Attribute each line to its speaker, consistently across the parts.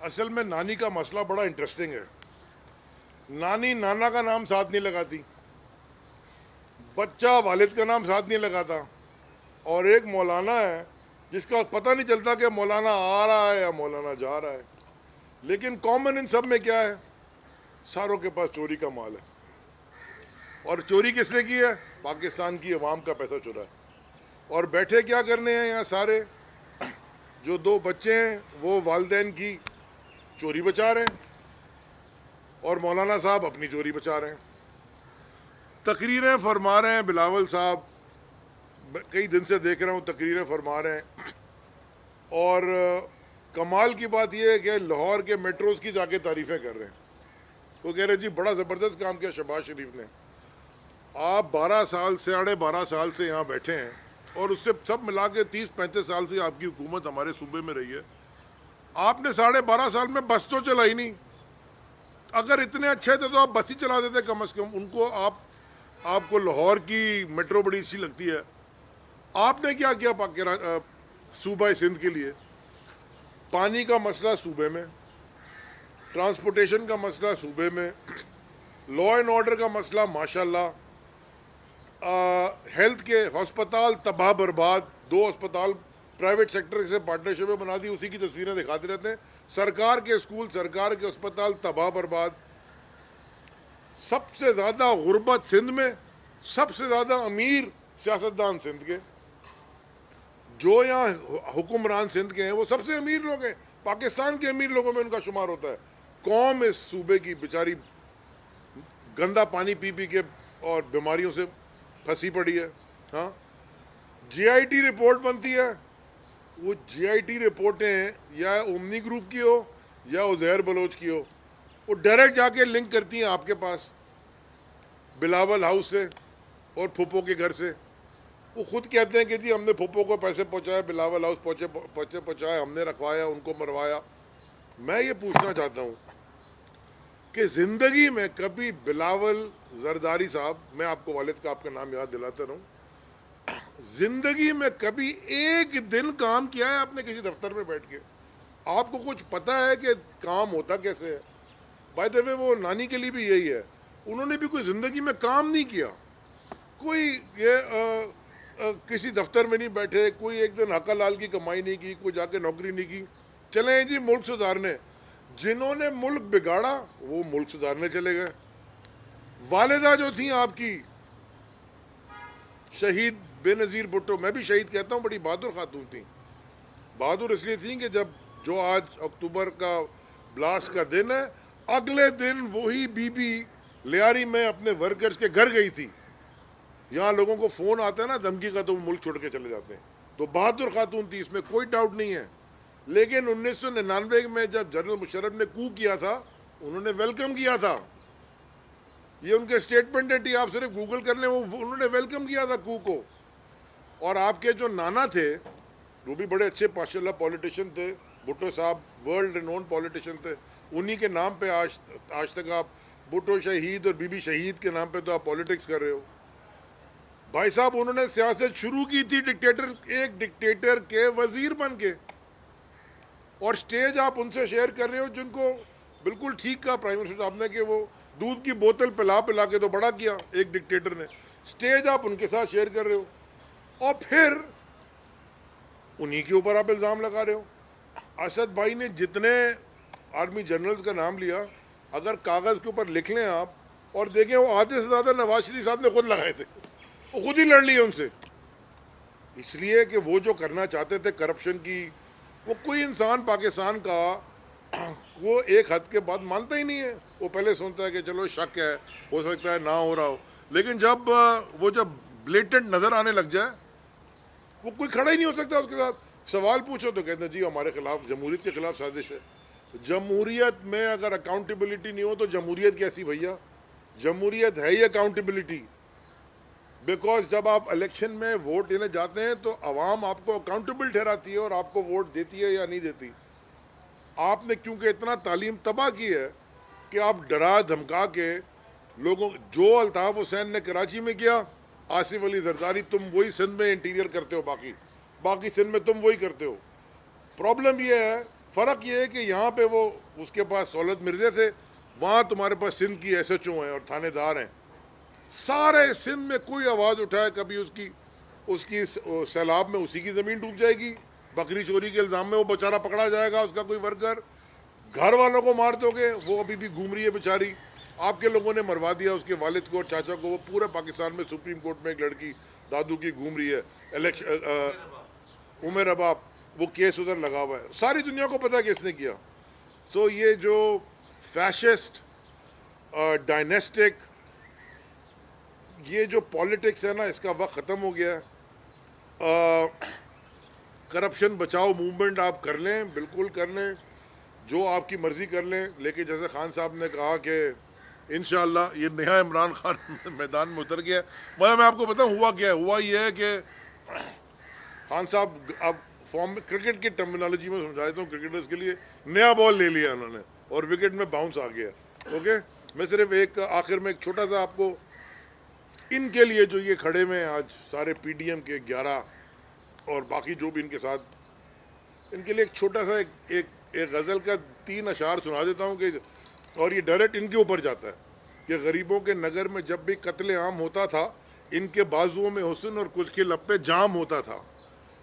Speaker 1: असल में नानी का मसला बड़ा इंटरेस्टिंग है। नानी नाना का नाम साथ नहीं लगाती, बच्चा वालिद का नाम साथ नहीं लगाता, और एक मौलाना है जिसका पता नहीं चलता कि मौलाना आ रहा है या मौलाना जा रहा है। लेकिन कॉमन इन सब में क्या है? सारों के पास चोरी का माल है। और चोरी किसने की है? पाकिस्तान की अवाम का पैसा चुरा है। और बैठे क्या करने हैं यहाँ सारे? जो दो बच्चे हैं वो वालिदैन की चोरी बचा रहे हैं और मौलाना साहब अपनी चोरी बचा रहे हैं। तकरीरें फरमा रहे हैं बिलावल साहब, कई दिन से देख रहा हूँ तकरीरें फरमा रहे हैं। और कमाल की बात यह है कि लाहौर के मेट्रोज़ की जाके तारीफ़ें कर रहे हैं। वो कह रहे जी बड़ा ज़बरदस्त काम किया शहबाज शरीफ ने। आप 12 साल से 12.5 साल से यहाँ बैठे हैं और उससे सब मिला के 30-35 साल से आपकी हुकूमत हमारे सूबे में रही है। आपने 12.5 साल में बस तो चलाई नहीं। अगर इतने अच्छे थे तो आप बस ही चला देते कम से कम। उनको आपको लाहौर की मेट्रो बड़ी अच्छी लगती है। आपने क्या किया सूबा सिंध के लिए? पानी का मसला सूबे में, ट्रांसपोर्टेशन का मसला सूबे में, लॉ एंड ऑर्डर का मसला माशाल्लाह, हेल्थ के हस्पताल तबाह बर्बाद। 2 अस्पताल प्राइवेट सेक्टर से पार्टनरशिप में बना दी, उसी की तस्वीरें दिखाते रहते हैं। सरकार के स्कूल, सरकार के अस्पताल तबाह बर्बाद। सबसे ज़्यादा गुर्बत सिंध में, सबसे ज़्यादा अमीर सियासतदान सिंध के, जो यहाँ हुक्मरान सिंध के हैं वो सबसे अमीर लोग हैं। पाकिस्तान के अमीर लोगों में उनका शुमार होता है। कौम इस सूबे की बेचारी गंदा पानी पी पी के और बीमारियों से फंसी पड़ी है। हाँ, जीआईटी रिपोर्ट बनती है, वो जीआईटी रिपोर्टें या ओमनी ग्रुप की हो या उज़ैर बलोच की हो, वो डायरेक्ट जाके लिंक करती हैं आपके पास बिलावल हाउस से और फुप्पो के घर से। वो खुद कहते हैं कि जी हमने फुप्पो को पैसे पहुंचाए, बिलावल हाउस पहुंचाए, हमने रखवाया, उनको मरवाया। मैं ये पूछना चाहता हूँ कि ज़िंदगी में कभी बिलावल जरदारी साहब, मैं आपको वालिद का आपका नाम याद दिलाता रहूँ, जिंदगी में कभी एक दिन काम किया है आपने किसी दफ्तर में बैठ के? आपको कुछ पता है कि काम होता कैसे है? बाय द वे वो नानी के लिए भी यही है, उन्होंने भी कोई ज़िंदगी में काम नहीं किया। कोई ये किसी दफ्तर में नहीं बैठे, कोई एक दिन हका लाल की कमाई नहीं की, कोई जाके नौकरी नहीं की। चले जी मुल्क सुधारने। जिन्होंने मुल्क बिगाड़ा वो मुल्क सुधारने चले गए। वालिदा जो थी आपकी शहीद बेनज़ीर भुट्टो, मैं भी शहीद कहता हूँ, बड़ी बहादुर खातून थी। बहादुर इसलिए थी कि जब जो आज अक्टूबर का ब्लास्ट का दिन है, अगले दिन वही बीबी लियारी में अपने वर्कर्स के घर गई थी। यहाँ लोगों को फ़ोन आता है ना धमकी का, तो वो मुल्क छोड़ के चले जाते हैं। तो बहादुर खातून थी, इसमें कोई डाउट नहीं है। लेकिन 1999 में जब जनरल मुशर्रफ ने कू किया था, उन्होंने वेलकम किया था। ये उनके स्टेटमेंट है, आप सिर्फ गूगल कर लें, वो उन्होंने वेलकम किया था कू को। और आपके जो नाना थे वो भी बड़े अच्छे माशाल्लाह पॉलिटिशियन थे, भुट्टो साहब वर्ल्ड रिनोन पॉलिटिशियन थे। उन्हीं के नाम पे आज तक आप भुट्टो शहीद और बीबी शहीद के नाम पे तो आप पॉलिटिक्स कर रहे हो। भाई साहब उन्होंने सियासत शुरू की थी एक डिक्टेटर के वजीर बन के, और स्टेज आप उनसे शेयर कर रहे हो जिनको बिल्कुल ठीक कहा प्राइम मिनिस्टर साहब ने कि वो दूध की बोतल पिला पिला के तो बड़ा किया एक डिक्टेटर ने। स्टेज आप उनके साथ शेयर कर रहे हो और फिर उन्हीं के ऊपर आप इल्ज़ाम लगा रहे हो। असद भाई ने जितने आर्मी जनरल्स का नाम लिया, अगर कागज़ के ऊपर लिख लें आप और देखें, वो आधे से ज़्यादा नवाज शरीफ साहब ने खुद लगाए थे, वो खुद ही लड़ लिए उनसे। इसलिए कि वो जो करना चाहते थे करप्शन की, वो कोई इंसान पाकिस्तान का वो एक हद के बाद मानता ही नहीं है। वो पहले सोचता है कि चलो शक है, हो सकता है ना हो रहा हो, लेकिन जब वो जब ब्लेटेंट नज़र आने लग जाए, वो कोई खड़ा ही नहीं हो सकता उसके साथ। सवाल पूछो तो कहते हैं जी हमारे खिलाफ, जमहूरियत के खिलाफ साजिश है। जमहूरियत में अगर अकाउंटेबिलिटी नहीं हो तो जमहूरियत कैसी भैया? जमहूरियत है ही अकाउंटेबिलिटी। बिकॉज जब आप इलेक्शन में वोट देने जाते हैं तो अवाम आपको अकाउंटेबल ठहराती है और आपको वोट देती है या नहीं देती। आपने क्योंकि इतना तालीम तबाह की है कि आप डरा धमका के लोगों, जो अल्ताफ हुसैन ने कराची में किया, आसिफ अली जरदारी तुम वही सिंध में इंटीरियर करते हो, बाकी सिंध में तुम वही करते हो। प्रॉब्लम यह है फ़र्क ये है कि यहाँ पे वो उसके पास सहूलत मिर्ज़े थे, वहाँ तुम्हारे पास सिंध की SHO हैं और थानेदार हैं। सारे सिंध में कोई आवाज़ उठाए कभी उसकी उसकी सैलाब में उसी की ज़मीन डूब जाएगी, बकरी चोरी के इल्ज़ाम में वो बेचारा पकड़ा जाएगा, उसका कोई वर्कर, घर वालों को मार दोगे, वो अभी भी घूम रही है बेचारी। आपके लोगों ने मरवा दिया उसके वालिद को और चाचा को, वो पूरे पाकिस्तान में सुप्रीम कोर्ट में एक लड़की दादू की घूम रही है, उमर अबाब, वो केस उधर लगा हुआ है, सारी दुनिया को पता है किसने किया। सो ये जो फैशिस्ट डायनेस्टिक ये जो पॉलिटिक्स है ना, इसका वक्त ख़त्म हो गया है। करप्शन बचाओ मूवमेंट आप कर लें, बिल्कुल कर लें, जो आपकी मर्ज़ी कर लें, लेकिन जैसे खान साहब ने कहा कि इंशाअल्लाह ये नया इमरान खान मैदान में उतर गया। मैं आपको बताऊं हुआ क्या है, हुआ ये है कि खान साहब अब फॉर्म में, क्रिकेट की टर्मिनोलॉजी में समझा देता हूँ क्रिकेटर्स के लिए, नया बॉल ले लिया उन्होंने और विकेट में बाउंस आ गया। ओके, मैं सिर्फ एक आखिर में एक छोटा सा आपको इनके लिए जो ये खड़े में आज सारे PDM के 11 और बाकी जो भी इनके साथ, इनके लिए एक छोटा सा एक गज़ल का 3 अशार सुना देता हूँ कि, और ये डायरेक्ट इनके ऊपर जाता है कि गरीबों के नगर में जब भी कत्ले आम होता था, इनके बाजुओं में हुस्न और कुछ के लब पे जाम होता था।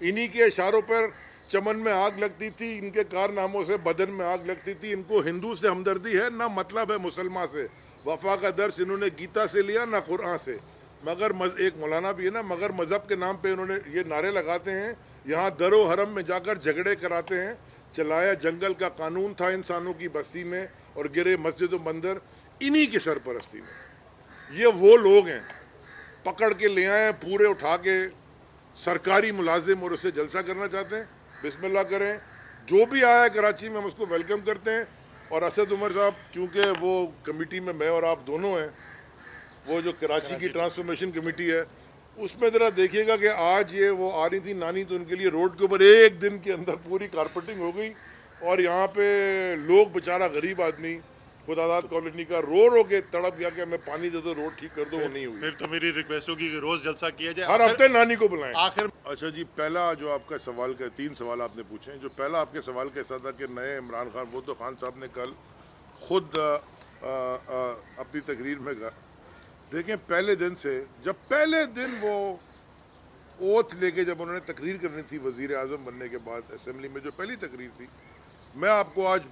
Speaker 1: इन्हीं के इशारों पर चमन में आग लगती थी, इनके कारनामों से बदन में आग लगती थी। इनको हिंदू से हमदर्दी है ना मतलब है मुसलमान से, वफा का दर्स इन्होंने गीता से लिया ना कुरान से। मगर एक मौलाना भी है ना, मगर मज़हब के नाम पे इन्होंने ये नारे लगाते हैं, यहाँ दरो हरम में जाकर झगड़े कराते हैं। चलाया जंगल का कानून था इंसानों की बस्ती में और गिरे मस्जिद व मंदिर इन्हीं की सरपरस्ती में। ये वो लोग हैं, पकड़ के ले आए पूरे उठा के, सरकारी मुलाजिम और उससे जलसा करना चाहते हैं। बिस्मिल्लाह करें, जो भी आया है कराची में हम उसको वेलकम करते हैं। और असद उमर साहब, क्योंकि वो कमेटी में मैं और आप दोनों हैं, वो जो कराची की ट्रांसफॉर्मेशन कमेटी है, उसमें ज़रा देखिएगा कि आज ये वो आ रही थी नानी, तो उनके लिए रोड के ऊपर एक दिन के अंदर पूरी कारपेटिंग हो गई और यहाँ पे लोग, बेचारा गरीब आदमी खुदादाद कॉलोनी का रो के तड़प गया कि हमें पानी दे दो, रोड ठीक कर दो, वो नहीं हुई।
Speaker 2: फिर तो मेरी रिक्वेस्ट होगी कि रोज जलसा किया जाए,
Speaker 1: हर हफ्ते नानी को बुलाएं
Speaker 2: आखिर।
Speaker 1: अच्छा जी, पहला जो आपका सवाल का 3 सवाल आपने पूछे हैं। जो पहला आपके सवाल का ऐसा था कि नए इमरान खान, वो तो खान साहब ने कल खुद अपनी तकरीर में कहा। देखें, पहले दिन से, जब पहले दिन वो ओथ लेके जब उन्होंने तकरीर करनी थी वज़ीर आज़म बनने के बाद, असेंबली में जो पहली तकरीर थी, मैं आपको आज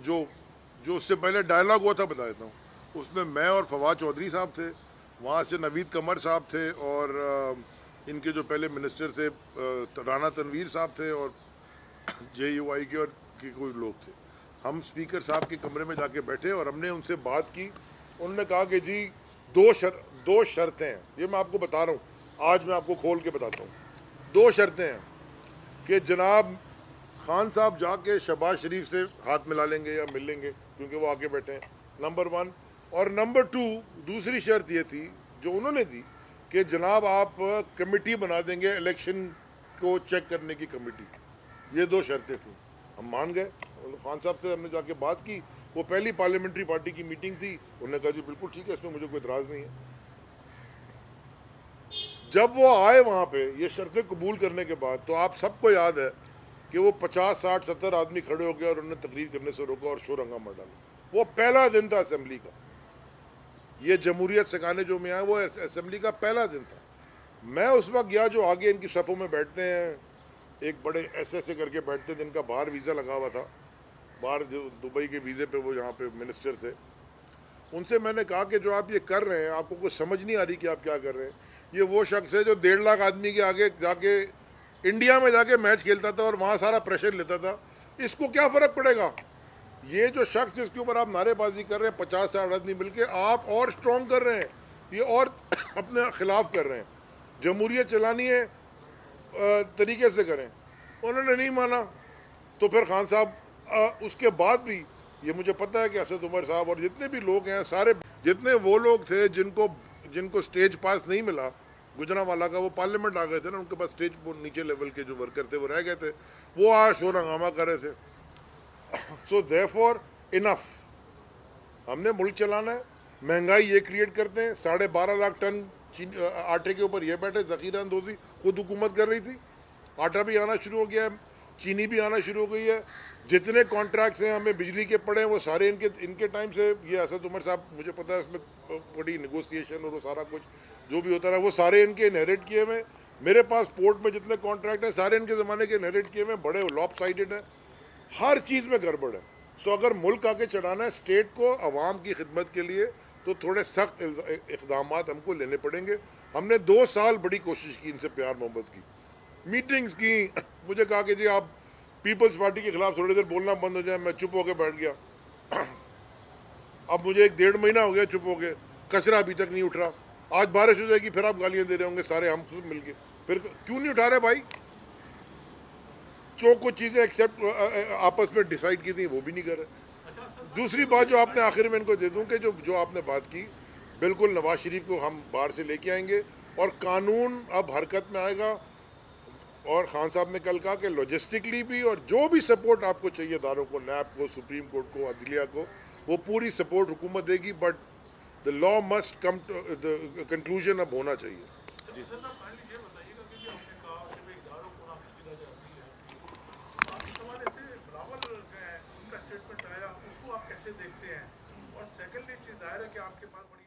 Speaker 1: जो उससे पहले डायलॉग हुआ था बता देता हूँ। उसमें मैं और फवाद चौधरी साहब थे, वहाँ से नवीद कमर साहब थे और इनके जो पहले मिनिस्टर थे राना तनवीर साहब थे और JUI के और के कोई लोग थे। हम स्पीकर साहब के कमरे में जाके बैठे और हमने उनसे बात की। उन्होंने कहा कि जी दो शर्तें हैं, ये मैं आपको बता रहा हूँ, आज मैं आपको खोल के बताता हूँ। 2 शर्तें हैं कि जनाब खान साहब जाके शहबाज शरीफ से हाथ मिला लेंगे या मिल लेंगे, क्योंकि वो आके बैठे हैं, नंबर 1। और नंबर 2, दूसरी शर्त ये थी जो उन्होंने दी कि जनाब आप कमेटी बना देंगे इलेक्शन को चेक करने की कमेटी। ये 2 शर्तें थी, हम मान गए। खान साहब से हमने जाके बात की, वो पहली पार्लियामेंट्री पार्टी की मीटिंग थी, उन्होंने कहा जी बिल्कुल ठीक है, इसमें मुझे कोई इतराज़ नहीं है। जब वो आए वहाँ पे ये शर्तें कबूल करने के बाद, तो आप सबको याद है कि वो 50, 60, 70 आदमी खड़े हो गए और उन्होंने तकरीर करने से रोका और शोर हंगामा डाला। वो पहला दिन था असेंबली का, ये जमहूरियत सिखाने जो में आया, वो असेंबली का पहला दिन था। मैं उस वक्त गया, जो आगे इनकी सफ़ों में बैठते हैं, एक बड़े ऐसे करके बैठते हैं जिनका बाहर वीज़ा लगा हुआ था, बाहर जो दुबई के वीज़े पे वो यहाँ पे मिनिस्टर थे। उनसे मैंने कहा कि जो आप ये कर रहे हैं, आपको कुछ समझ नहीं आ रही कि आप क्या कर रहे हैं। ये वो शख्स है जो 1.5 लाख आदमी के आगे जाके इंडिया में जाके मैच खेलता था और वहाँ सारा प्रेशर लेता था, इसको क्या फ़र्क पड़ेगा। ये जो शख्स जिसके ऊपर आप नारेबाजी कर रहे हैं, 50-60 आदमी मिलके, आप और स्ट्रॉन्ग कर रहे हैं, ये और अपने खिलाफ कर रहे हैं। जमहूरियत चलानी है तरीके से करें। उन्होंने नहीं माना, तो फिर खान साहब उसके बाद भी, ये मुझे पता है कि असद उमर साहब और जितने भी लोग हैं, सारे जितने वो लोग थे जिनको स्टेज पास नहीं मिला, गुजरांवाला का, वो पार्लियामेंट आ गए थे ना, उनके पास स्टेज नीचे लेवल के जो वर्कर थे वो रह गए थे, वो आज शोर हंगामा कर रहे थे। सो देयरफॉर इनफ, हमने मुल्क चलाना है। महंगाई ये क्रिएट करते हैं, 12.5 लाख टन आटे के ऊपर ये बैठे, ज़ख़ीरा अंदोज़ी खुद हुकूमत कर रही थी, आटा भी आना शुरू हो गया है। चीनी भी आना शुरू हो गई है। जितने कॉन्ट्रैक्ट्स हैं हमें बिजली के पड़े हैं वो सारे इनके टाइम से, ये असद उमर साहब मुझे पता है उसमें बड़ी नेगोशिएशन और वो सारा कुछ जो भी होता रहा वो सारे इनके इनहेरिट किए हुए। मेरे पास पोर्ट में जितने कॉन्ट्रैक्ट हैं सारे इनके ज़माने के इनहेरिट किए हुए, बड़े लॉपसाइडेड हैं, हर चीज़ में गड़बड़ है। सो अगर मुल्क आके चढ़ाना है स्टेट को आवाम की खिदमत के लिए तो थोड़े सख्त इक़दाम हमको लेने पड़ेंगे। हमने 2 साल बड़ी कोशिश की, इनसे प्यार मोहब्बत की, मीटिंग्स की, मुझे कहा कि जी आप पीपल्स पार्टी के खिलाफ थोड़ी देर बोलना बंद हो जाए, मैं चुप होकर बैठ गया। अब मुझे 1-1.5 महीना हो गया चुप हो गए, कचरा अभी तक नहीं उठ रहा। आज बारिश हो जाएगी फिर आप गालियां दे रहे होंगे सारे हम सब मिलके, फिर क्यों नहीं उठा रहे भाई? जो कुछ चीज़ें एक्सेप्ट आपस में डिसाइड की थी वो भी नहीं कर रहे। दूसरी बात जो आपने आखिर में इनको दे दूं कि जो आपने बात की, बिल्कुल नवाज शरीफ को हम बाहर से लेके आएंगे और कानून अब हरकत में आएगा। और खान साहब ने कल कहा कि लॉजिस्टिकली भी और जो भी सपोर्ट आपको चाहिए अदारों को, नैब को, सुप्रीम कोर्ट को, अदलिया को, वो पूरी सपोर्ट हुकूमत देगी। But the law must come to the conclusion अब होना चाहिए। जी
Speaker 3: सर साहब फाइनली ये बताइएगा कि जो हमने कहा कि भाई इदारों को नाम इसकी वजह होती है, आपके सवाल ऐसे बिलावल जो है उनका स्टेटमेंट आया, उसको आप कैसे देखते हैं? और सेकेंडली चीज़ जाहिर है कि आपके पास बड़ी